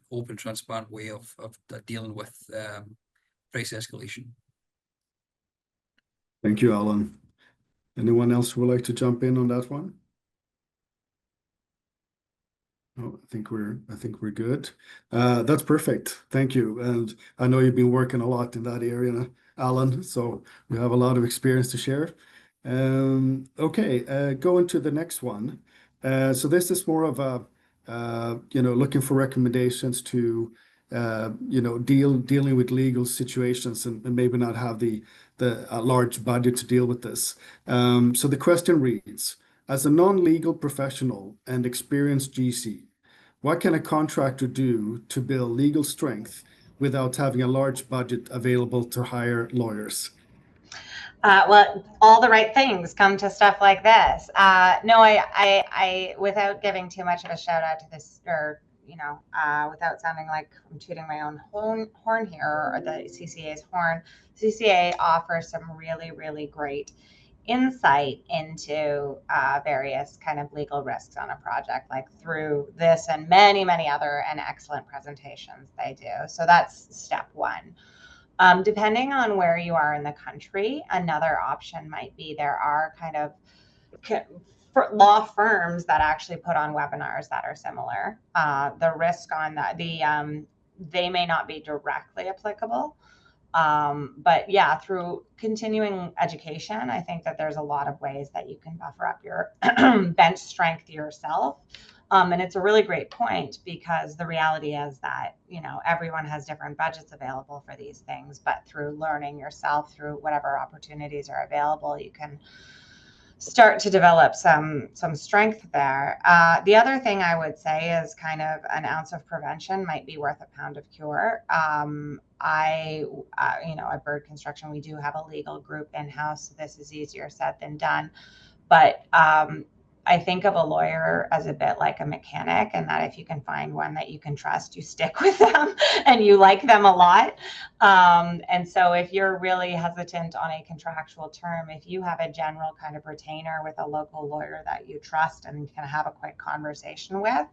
open, transparent way of dealing with price escalation. Thank you, Alan. Anyone else who would like to jump in on that one? Oh, I think we're good. That's perfect. Thank you. And I know you've been working a lot in that area, Alan, so you have a lot of experience to share. Okay, going to the next one. So this is more of a, looking for recommendations to, dealing with legal situations and maybe not have the a large budget to deal with this. So the question reads, as a non-legal professional and experienced GC, what can a contractor do to build legal strength without having a large budget available to hire lawyers? Well, all the right things come to stuff like this. No, I, without giving too much of a shout out to this, or without sounding like I'm tooting my own horn here, or the CCA's horn, CCA offers some really, really great insight into various kind of legal risks on a project, like through this and many, many other and excellent presentations they do. So that's step one. Depending on where you are in the country, another option might be there are kind of law firms that actually put on webinars that are similar. The risk on that, they may not be directly applicable. But yeah, through continuing education, I think that there's a lot of ways that you can buffer up your bench strength yourself. And it's a really great point, because the reality is that, everyone has different budgets available for these things, but through learning yourself, through whatever opportunities are available, you can start to develop some strength there. The other thing I would say is kind of an ounce of prevention might be worth a pound of cure. At Bird Construction, we do have a legal group in-house, so this is easier said than done. But I think of a lawyer as a bit like a mechanic, and that if you can find one that you can trust, you stick with them and you like them a lot. And so if you're really hesitant on a contractual term, if you have a general kind of retainer with a local lawyer that you trust and can have a quick conversation with,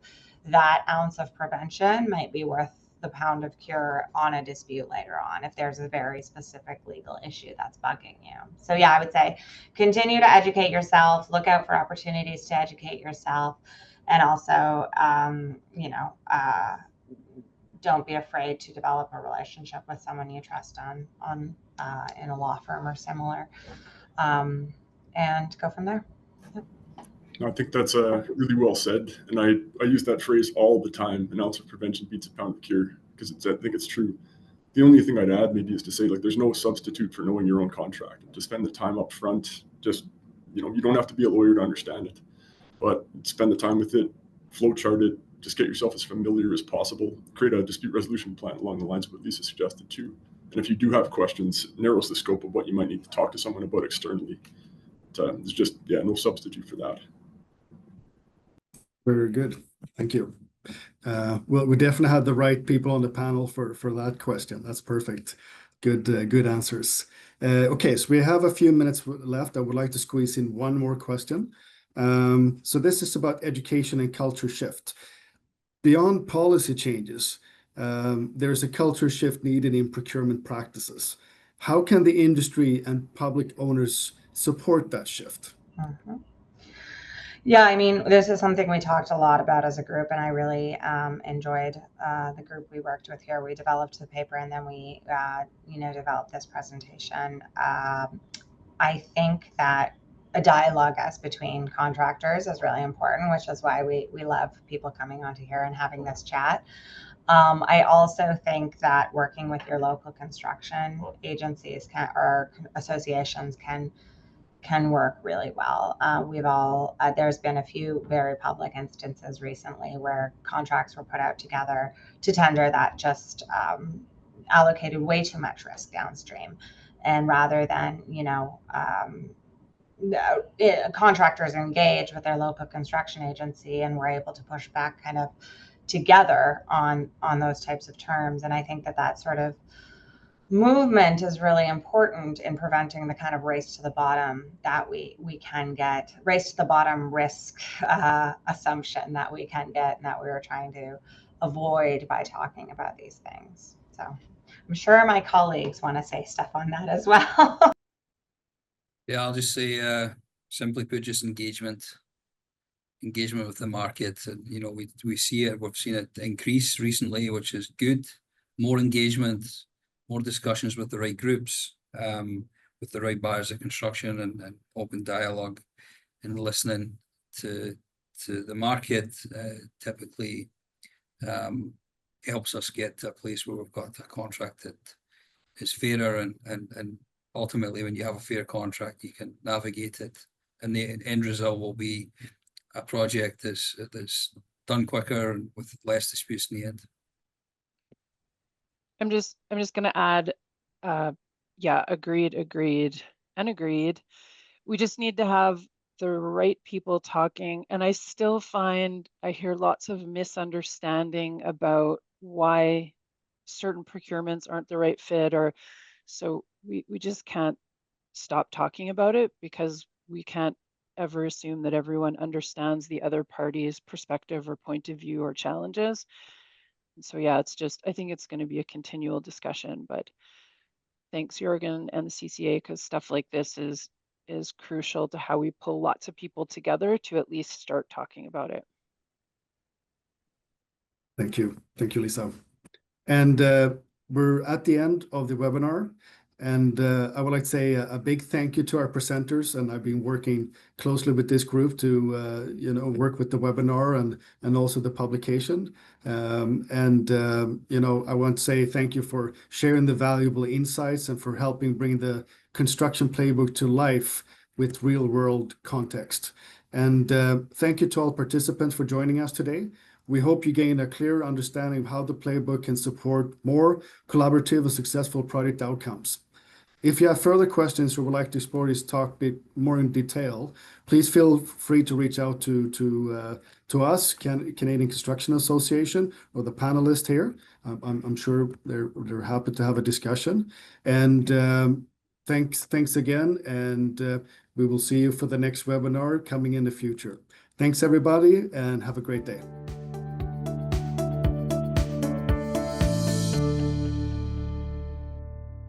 that ounce of prevention might be worth the pound of cure on a dispute later on, if there's a very specific legal issue that's bugging you. So yeah, I would say continue to educate yourself, look out for opportunities to educate yourself, and also, don't be afraid to develop a relationship with someone you trust on in a law firm or similar, and go from there. I think that's really well said, and I use that phrase all the time. An ounce of prevention beats a pound of cure, because I think it's true. The only thing I'd add maybe is to say, like, there's no substitute for knowing your own contract. Just spend the time up front. Just, you don't have to be a lawyer to understand it, but spend the time with it, flow chart it, just get yourself as familiar as possible. Create a dispute resolution plan along the lines of what Lisa suggested too. And if you do have questions, narrows the scope of what you might need to talk to someone about externally. There's just, no substitute for that. Very good. Thank you. Well, we definitely had the right people on the panel for that question. That's perfect. Good answers. Okay, so we have a few minutes left. I would like to squeeze in one more question. So this is about education and culture shift. Beyond policy changes, there's a culture shift needed in procurement practices. How can the industry and public owners support that shift? Mm-hmm. Yeah, I mean, this is something we talked a lot about as a group, and I really enjoyed the group we worked with here. We developed the paper, and then we, developed this presentation. I think that a dialogue as between contractors is really important, which is why we love people coming onto here and having this chat. I also think that working with your local construction agencies or associations can work really well. There's been a few very public instances recently where contracts were put out together to tender that just allocated way too much risk downstream. And rather than, contractors engage with their local construction agency and were able to push back kind of together on those types of terms. And I think that sort of movement is really important in preventing the kind of race to the bottom that we can get, race to the bottom risk assumption that we can get, and that we were trying to avoid by talking about these things. So I'm sure my colleagues want to say stuff on that as well. Yeah, I'll just say, simply put, just engagement with the market. And, we see it, we've seen it increase recently, which is good. More engagement, more discussions with the right groups, with the right buyers of construction and open dialogue and listening to the market typically helps us get to a place where we've got a contract that is fairer and ultimately when you have a fair contract you can navigate it and the end result will be a project that's done quicker and with less disputes in the end. I'm just gonna add, yeah, agreed. We just need to have the right people talking. And I still find I hear lots of misunderstanding about why certain procurements aren't the right fit, or so we just can't stop talking about it because we can't ever assume that everyone understands the other party's perspective or point of view or challenges. So yeah, it's just, I think it's going to be a continual discussion, but thanks Jorgen and the CCA, because stuff like this is crucial to how we pull lots of people together to at least start talking about it. Thank you, Lisa. And we're at the end of the webinar. And I would like to say a big thank you to our presenters. And I've been working closely with this group to, work with the webinar and also the publication. I want to say thank you for sharing the valuable insights and for helping bring the construction playbook to life with real world context. And thank you to all participants for joining us today. We hope you gain a clear understanding of how the playbook can support more collaborative and successful project outcomes. If you have further questions or would like to explore this talk more in detail, please feel free to reach out to us, Canadian Construction Association, or the panelists here. I'm sure they're happy to have a discussion. And thanks again, and we will see you for the next webinar coming in the future. Thanks, everybody, and have a great day.